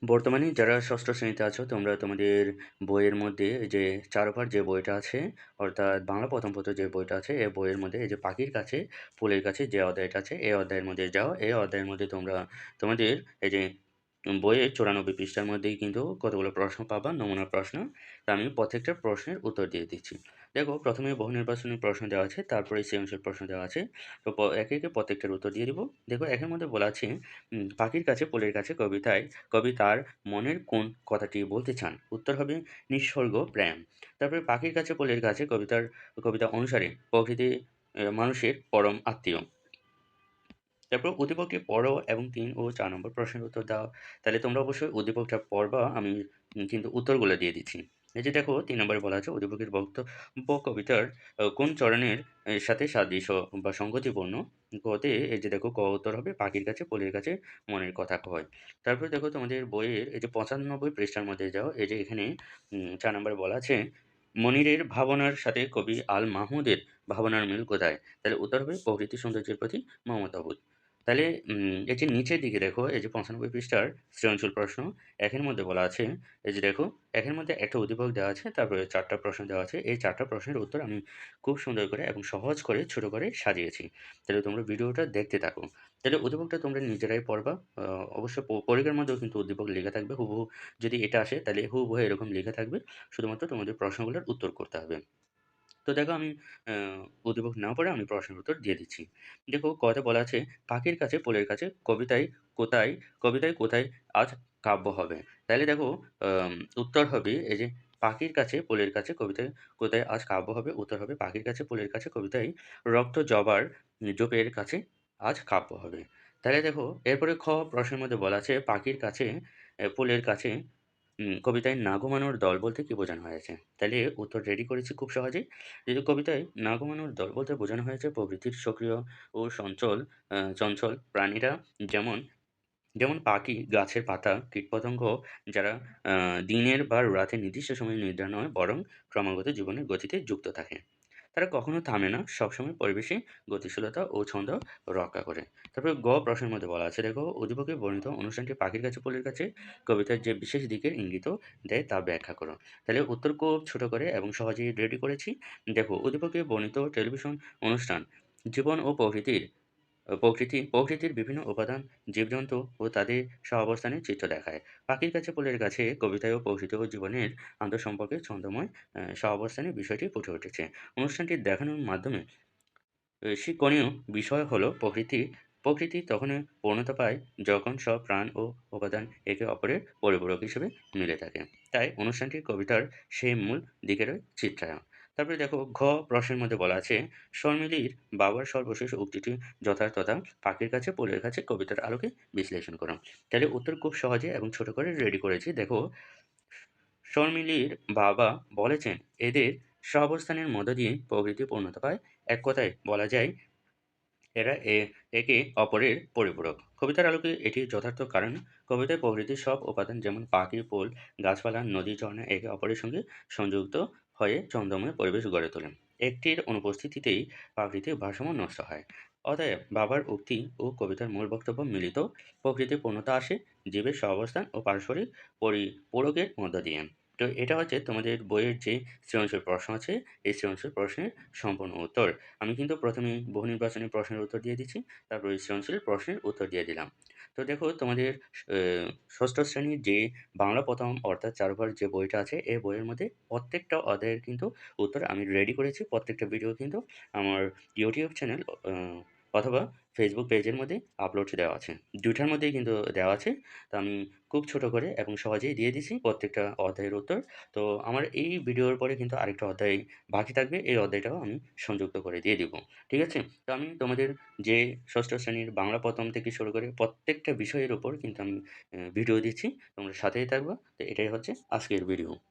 বর্তমানে যারা ষষ্ঠ শ্রেণীতে আছো তোমরা তোমাদের বইয়ের মধ্যে এই যে চারুপাঠ যে বইটা আছে অর্থাৎ বাংলা প্রথম পত্র যে বইটা আছে এই বইয়ের মধ্যে এই যে পাখির কাছে ফুলের কাছে যে অধ্যায়টা আছে এই অধ্যায়ের মধ্যে যাও। এই অধ্যায়ের মধ্যে তোমরা তোমাদের এই যে বইয়ের 94 পৃষ্ঠার মধ্যেই কিন্তু কতগুলো প্রশ্ন পাবা, নমুনা প্রশ্ন। তো আমি প্রত্যেকটা প্রশ্নের উত্তর দিয়ে দিচ্ছি। দেখো, প্রথমে বহু নির্বাচনী প্রশ্ন দেওয়া আছে, তারপরে সৃজনশীল প্রশ্ন দেওয়া আছে। তো একে একে প্রত্যেকটার উত্তর দিয়ে দিব। দেখো, একের মধ্যে বলা আছে পাখির কাছে ফুলের কাছে কবিতায় কবি তার মনের কোন কথাটি বলতে চান? উত্তর হবে নিঃস্বর্গ প্রেম। তারপরে পাখির কাছে ফুলের কাছে কবিতা অনুসারে প্রকৃতি মানুষের পরম আত্মীয়। তারপর উদ্দীপকটি পড়ো এবং ৩ ও ৪ নম্বর প্রশ্নের উত্তর দাও। তাহলে তোমরা অবশ্যই উদ্দীপকটা পড়বা, আমি কিন্তু উত্তরগুলো দিয়ে দিচ্ছি। এই যে দেখো, ৩ নম্বরে বলা আছে উদ্দীপকের বক্তব্য কবিতার কোন চরণের সাথে সাদৃশ্য বা সঙ্গতিপূর্ণ? ক-তে এই যে দেখো, ক উত্তর হবে পাখির কাছে ফুলের কাছে মনের কথা কয়। তারপরে দেখো তোমাদের বইয়ের এই যে ৯৫ পৃষ্ঠার মধ্যে যাও। এই যে এখানে ৪ নম্বরে বলা আছে মনিরের ভাবনার সাথে কবি আল মাহমুদের ভাবনার মিল কোথায়? তাহলে উত্তর হবে প্রকৃতি সৌন্দর্যের প্রতি মমতাবোধ। তাহলে এই যে নিচের দিকে দেখো, এই যে ৯৫ পৃষ্ঠার সৃজনশীল প্রশ্ন, একের মধ্যে বলা আছে, এই যে দেখো, একের মধ্যে একটা উদ্দীপক দেওয়া আছে, তারপরে ৪ টা প্রশ্ন দেওয়া আছে। এই ৪ টা প্রশ্নের উত্তর আমি খুব সুন্দর করে এবং সহজ করে ছোট করে সাজিয়েছি। তাহলে তোমরা ভিডিওটা দেখতে থাকো। তাহলে উদ্দীপকটা তোমরা নিজেরাই পড়বা। অবশ্য পরীক্ষার মধ্যেও কিন্তু উদ্দীপক লেখা থাকবে হুবহু। যদি এটা আসে তাহলে হুবহু এরকম লেখা থাকবে। শুধুমাত্র তোমাদের প্রশ্নগুলোর উত্তর করতে হবে। তো দেখো, আমি আ উদ্দীপক না পড়ে আমি প্রশ্নের উত্তর দিয়ে দিচ্ছি। দেখো, ক-তে বলা আছে পাখির কাছে ফুলের কাছে কোথায় কবিতায় কোথায় আজ কাব্য হবে? তাইলে দেখো, আম উত্তর হবে এই যে পাখির কাছে ফুলের কাছে কবিতায় কোথায় আজ কাব্য হবে? উত্তর হবে পাখির কাছে ফুলের কাছে কবিতায় রক্ত জবার জোপের কাছে আজ কাব্য হবে। তাহলে দেখো, এরপরে খ প্রশ্নের মধ্যে বলা আছে পাখির কাছে ফুলের কাছে কবিতায় না ঘুমানোর দল বলতে কি বোঝানো হয়েছে? তাইলে উত্তর রেডি করেছি খুব সহজেই। এই যে কবিতায় না ঘুমানোর দল বলতে বোঝানো হয়েছে প্রকৃতির সক্রিয় ও চঞ্চল প্রাণীরা, যেমন যেমন পাখি, গাছের পাতা, কীটপতঙ্গ, যারা আ দিনের বা রাতের নির্দিষ্ট সময় নিদ্রা নয় বরং ক্রমাগত জীবনের গতিতে যুক্ত থাকে। তারা কখনো থামে না, সবসময় পরিবেশে গতিশীলতা ও ছন্দ রক্ষা করে। তারপরে প্রশ্নের মধ্যে বলা আছে দেখো, উদ্দীপকে বর্ণিত অনুষ্ঠানটি পাখির কাছে ফুলের কাছে কবিতার যে বিশেষ দিকের ইঙ্গিত দেয় তা ব্যাখ্যা করো। তাহলে উত্তর খুব ছোট করে এবং সহজেই রেডি করেছি। দেখো, উদ্দীপকে বর্ণিত টেলিভিশন অনুষ্ঠান জীবন ও প্রকৃতির বিভিন্ন উপাদান, জীবজন্তু ও তাদের সহাবস্থানের চিত্র দেখায়। পাখির কাছে ফুলের কাছে কবিতায় ও প্রকৃতি ও জীবনের আন্তঃসম্পর্কের ছন্দময় সহাবস্থানের বিষয়টি ফুটে উঠেছে। অনুষ্ঠানটি দেখানোর মাধ্যমে শিক্ষণীয় বিষয় হলো প্রকৃতি তখনই পূর্ণতা পায় যখন সব প্রাণ ও উপাদান একে অপরের পরিপূরক হিসেবে মিলে থাকে। তাই অনুষ্ঠানটি কবিতার সেই মূল দিকেরই চিত্রায়ন। তারপরে দেখো, প্রশ্নের মধ্যে বলা আছে শর্মিলীর বাবার সর্বশেষ উক্তিটি যথার্থতা পাখির কাছে ফুলের কাছে কবিতার আলোকে বিশ্লেষণ করো। তাহলে উত্তর খুব সহজে এবং ছোট করে রেডি করেছি। দেখো, শর্মিলীর বাবা বলেছেন এদের সহাবস্থানের মধ্য দিয়ে প্রকৃতি পূর্ণতা পায়। এক কথায় বলা যায় এরা একে অপরের পরিপূরক। কবিতার আলোকে এটি যথার্থ, কারণ কবিতায় প্রকৃতির সব উপাদান যেমন পাখি, ফুল, গাছপালা, নদী, ঝর্ণা একে অপরের সঙ্গে সংযুক্ত হয়ে ছন্দময় পরিবেশ গড়ে তোলে। একটির অনুপস্থিতিতেই প্রাকৃতিক ভারসাম্য নষ্ট হয়। অতএব বাবার উক্তি ও কবিতার মূল বক্তব্য মিলিত। প্রকৃতির পূর্ণতা আসে জীবের সহাবস্থান ও পারস্পরিক পরিপূরকের মধ্য দিয়ে। তো এটা হচ্ছে তোমাদের বইয়ের যে সৃজনশীল প্রশ্ন আছে, এই সৃজনশীল প্রশ্নের সম্পূর্ণ উত্তর। আমি কিন্তু প্রথমেই বহু নির্বাচনী প্রশ্নের উত্তর দিয়ে দিচ্ছি, তারপরে সৃজনশীল প্রশ্নের উত্তর দিয়ে দিলাম। তো দেখো, তোমাদের ষষ্ঠ শ্রেণীর যে বাংলা প্রথম অর্থাৎ চারুপাঠ যে বইটা আছে, এই বইয়ের মধ্যে প্রত্যেকটা অধ্যায়ের কিন্তু উত্তর আমি রেডি করেছি। প্রত্যেকটা ভিডিও কিন্তু আমার ইউটিউব চ্যানেল অথবা ফেসবুক পেজের মধ্যে আপলোড দেওয়া আছে। ২ টার মধ্যেই কিন্তু দেওয়া আছে। তো আমি খুব ছোট করে এবং সহজেই দিয়ে দিছি প্রত্যেকটা অধ্যায়ের উত্তর। তো আমার এই ভিডিওর পরে কিন্তু আরেকটা অধ্যায় বাকি থাকবে। এই অধ্যায়টাও আমি সংযুক্ত করে দিয়ে দিব। ঠিক আছে? তো আমি তোমাদের যে ষষ্ঠ শ্রেণীর বাংলা প্রথম থেকে শুরু করে প্রত্যেকটা বিষয়ের উপর কিন্তু আমি ভিডিও দিচ্ছি। তোমরা সাথেই থাকবা। তো এটাই হচ্ছে আজকের ভিডিও।